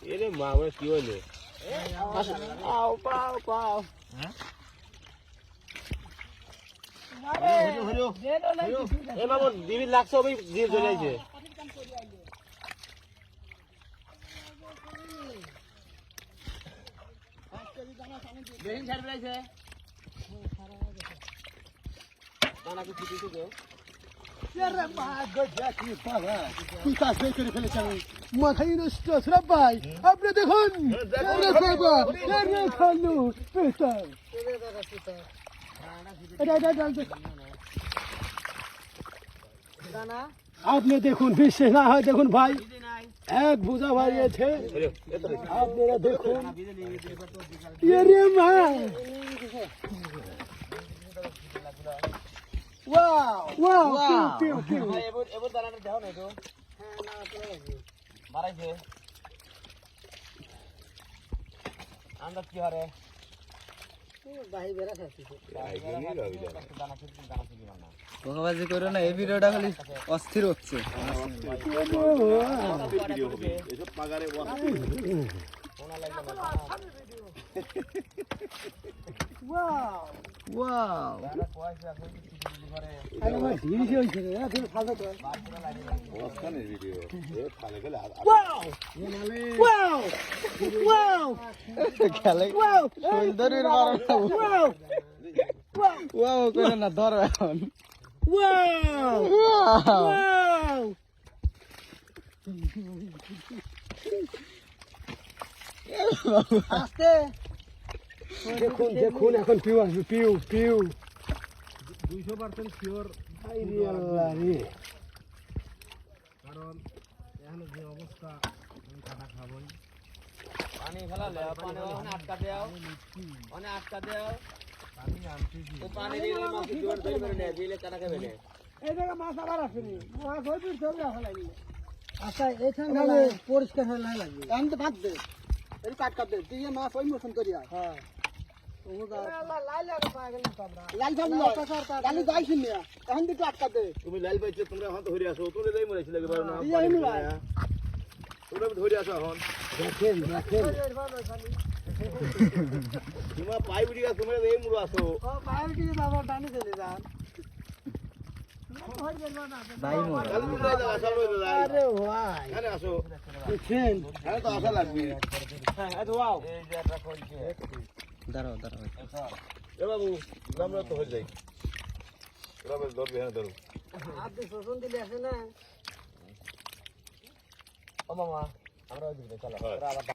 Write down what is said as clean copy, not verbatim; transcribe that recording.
এরে মা আমরা কি হইলো আও পাও পাও হ্যাঁ এ বাবু দিবি লাগছে ওই দিয়ে চলে আইছে বেহিন ছাড় বেলাইছে দানা কি ছুটি তো দেও আরে মা গজা কি পালা তুই কাজ বের করে ফেলেছ মাথায় নষ্ট রে ভাই আপনি দেখুন আরে বাবা আরে খালু পেটা আপনি দেখুন বিশ্বাস না হয় দেখুন ভাই এক বোঝা বাড়িয়েছে আপনারা দেখুন আরে মা ওয়াও ওয়াও পিউ পিউ পিউ এবার দানাটা দাও না তো হ্যাঁ না চলে গেছে মারাইছে আন্দাজ কি হারে ভাই বেরা খাচ্ছিস ভাই গনি রবি দানা খেতে দানা খেতে না তোকাবাজি করো না এই ভিডিওটা খালি অস্থির হচ্ছে ভিডিও হবে এসব পাগারে কোনা লাগবে না ওয়াও ওয়াও দানা কোয়াইছে আছে কিছু করে আরে ভাই হিরিশ হইছে রে তুমি ফালতো তো ওখানে ভিডিও এ খালে গেলে ওয়াও ওয়াও ওয়াও খেলে ওয়াও সুন্দরীর মারো ওয়াও ওয়াও করে না ধরো এখন ওয়াও ওয়াও আস্তে দেখুন দেখুন এখন পিউ আসবে পিউ পিউ 200% শিওর আইরে আল্লাহ রে কারণ এখন যে অবস্থা খানা খাবই পানি ফেলালে পানি ওখানে আটকা দাও ওখানে আটকা দাও পানি আনছি তো পানি দিলে মাছ জোর ধরে করে নে দিলে কাটা খাবে না এই জায়গা মাছ আবার আসেনি মাছ ওই পিঠ ধরে আসা লাগবে আচ্ছা এখানে পরিষ্কার হয়ে না লাগবে আমি তো ভাত দে এই কাট কাট দে দিয়ে মাছ ওই মতন করি আর হ্যাঁ তুমি লাল পাইছো তোমরা এখন ধরে আসো তোমরা যাই মরেছি লাগে পারো না তোমরা ধরে আসো এখন দেখেন দেখেন তোমার পাই বুড়ি গা তোমরা এই মুড়ো আসো ভাই মোর কাল তোমরা যাও আসো আরে ভাই এখানে আসো দেখেন হ্যাঁ তো আসা লাগবে হ্যাঁ এই দাও এই যে এটা কইছে দাঁড়াও দাঁড়াও এ বাবু আমরা তো হয়ে যাই তোরা বেশ ধরবি হ্যাঁ ধরো আপনি শোষণ দিলে আসে না ও মামা আমরা ওই দিকে চলো